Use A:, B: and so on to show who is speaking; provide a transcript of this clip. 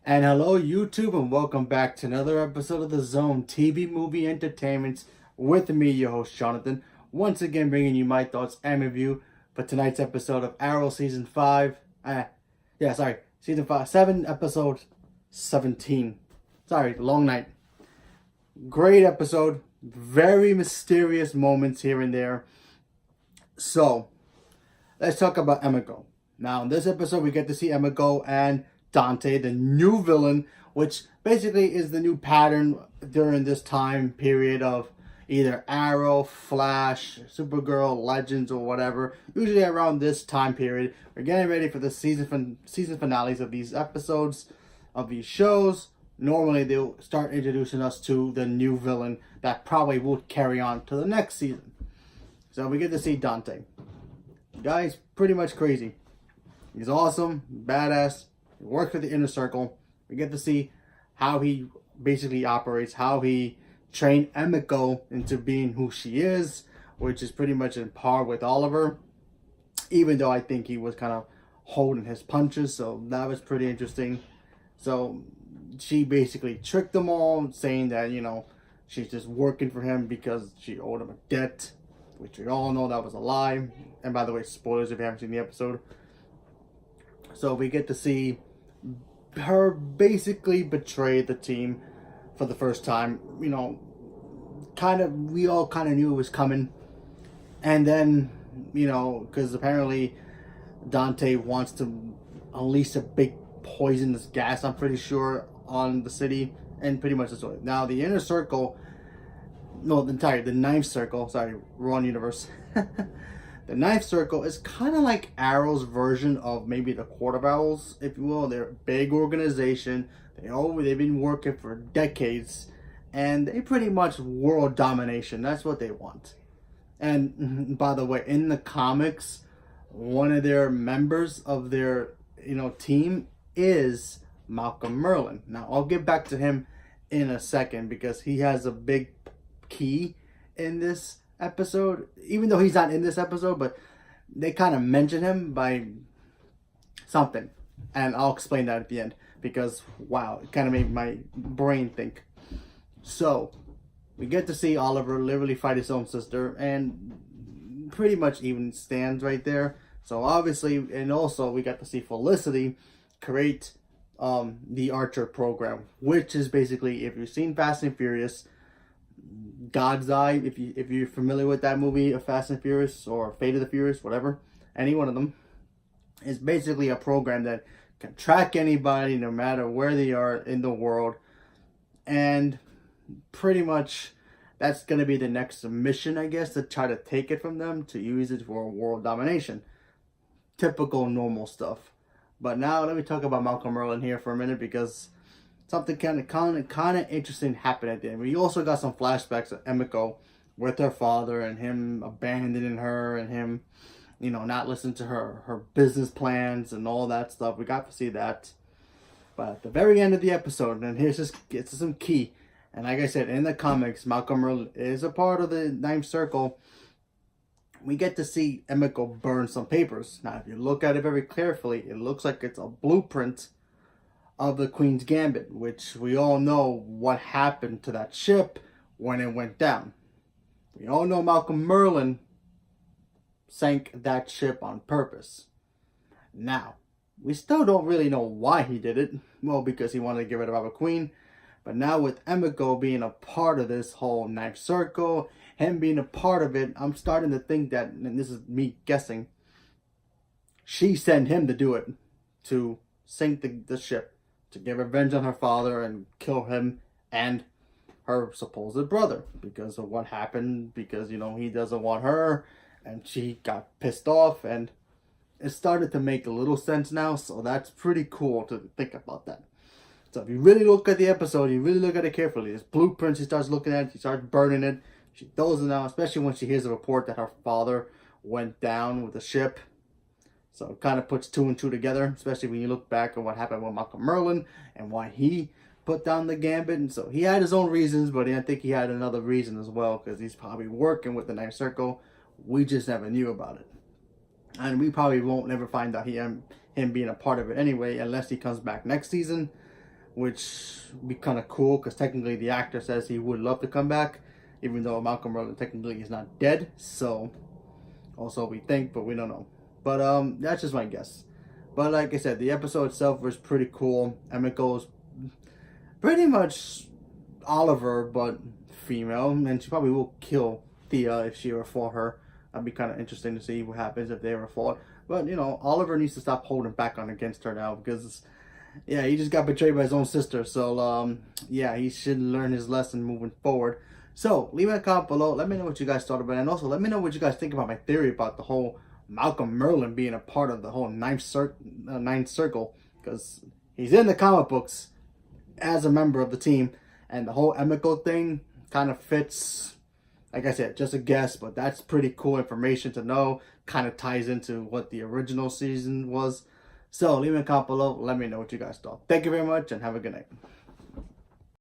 A: And hello, YouTube, and welcome back to another episode of The Zone TV Movie Entertainments with me, your host, Jonathan. Once again, bringing you my thoughts and review for tonight's episode of Arrow Season 5. Season 5, 7, Episode 17. Sorry, long night. Great episode. Very mysterious moments here and there. So, let's talk about Emiko. Now, in this episode, we get to see Emiko and Dante, the new villain, which basically is the new pattern during this time period of either Arrow, Flash, Supergirl, Legends, or whatever. Usually around this time period, we're getting ready for the season finales of these episodes, of these shows. Normally, they'll start introducing us to the new villain that probably will carry on to the next season. So we get to see Dante. The guy's pretty much crazy. He's awesome, badass. He works with the Inner Circle. We get to see how he basically operates, how he trained Emiko into being who she is, which is pretty much in par with Oliver, even though I think he was kind of holding his punches, so that was pretty interesting. So she basically tricked them all, saying that, she's just working for him because she owed him a debt, which we all know that was a lie. And by the way, spoilers if you haven't seen the episode. So we get to see her basically betray the team for the first time. We all kind of knew it was coming. And then, because apparently Dante wants to unleash a big poisonous gas, I'm pretty sure, on the city. And pretty much that's what. Now, the Inner Circle, the Ninth Circle, sorry, wrong universe. The Ninth Circle is kind of like Arrow's version of maybe the Court of Owls, if you will. They're a big organization. They've been working for decades, and they pretty much world domination. That's what they want. And by the way, in the comics, one of their members of their team is Malcolm Merlyn. Now I'll get back to him in a second because he has a big key in this episode, even though he's not in this episode, but they kind of mention him by something, and I'll explain that at the end because wow, it kind of made my brain think. So we get to see Oliver literally fight his own sister, and pretty much even stands right there. So obviously, and also we got to see Felicity create the Archer program, which is basically, if you've seen Fast and Furious, God's Eye, if you're familiar with that movie of Fast and Furious or Fate of the Furious, whatever, any one of them, is basically a program that can track anybody no matter where they are in the world, and pretty much that's going to be the next mission, I guess, to try to take it from them to use it for world domination. Typical normal stuff. But now let me talk about Malcolm Merlyn here for a minute because something kind of interesting happened at the end. We also got some flashbacks of Emiko with her father and him abandoning her and him, not listening to her business plans and all that stuff. We got to see that. But at the very end of the episode, and here's just it's some key. And like I said, in the comics, Malcolm Merlyn is a part of the Ninth Circle. We get to see Emiko burn some papers. Now, if you look at it very carefully, it looks like it's a blueprint of the Queen's Gambit, which we all know what happened to that ship when it went down. We all know Malcolm Merlyn sank that ship on purpose. Now, we still don't really know why he did it. Well, because he wanted to get rid of our Queen. But now with Emiko being a part of this whole Ninth Circle, him being a part of it, I'm starting to think that, and this is me guessing, she sent him to do it, to sink the ship, to get revenge on her father and kill him and her supposed brother because of what happened, because he doesn't want her, and she got pissed off, and it started to make a little sense now. So that's pretty cool to think about that. So if you really look at the episode, you really look at it carefully, this blueprint, she starts looking at it, she starts burning it, she throws it out, especially when she hears a report that her father went down with the ship. So it kind of puts two and two together, especially when you look back at what happened with Malcolm Merlyn and why he put down the Gambit. And so he had his own reasons, but I think he had another reason as well, because he's probably working with the Ninth Circle. We just never knew about it. And we probably won't never find out him being a part of it anyway, unless he comes back next season. which would be kind of cool because technically the actor says he would love to come back, even though Malcolm Merlin technically is not dead. So, also we think, but we don't know. But that's just my guess. But like I said, the episode itself was pretty cool. Emiko's pretty much Oliver, but female, and she probably will kill Thea if she ever fought her. That'd be kind of interesting to see what happens if they ever fought. But you know, Oliver needs to stop holding back on against her now because, yeah, he just got betrayed by his own sister. So yeah, he should learn his lesson moving forward. So leave a comment below. Let me know what you guys thought about it, and also let me know what you guys think about my theory about the whole Malcolm Merlin being a part of the whole ninth circle, because he's in the comic books as a member of the team, and the whole Emiko thing kind of fits. Like I said, just a guess, but that's pretty cool information to know. Kind of ties into what the original season was. So leave me a comment below. Let me know what you guys thought. Thank you very much and have a good night.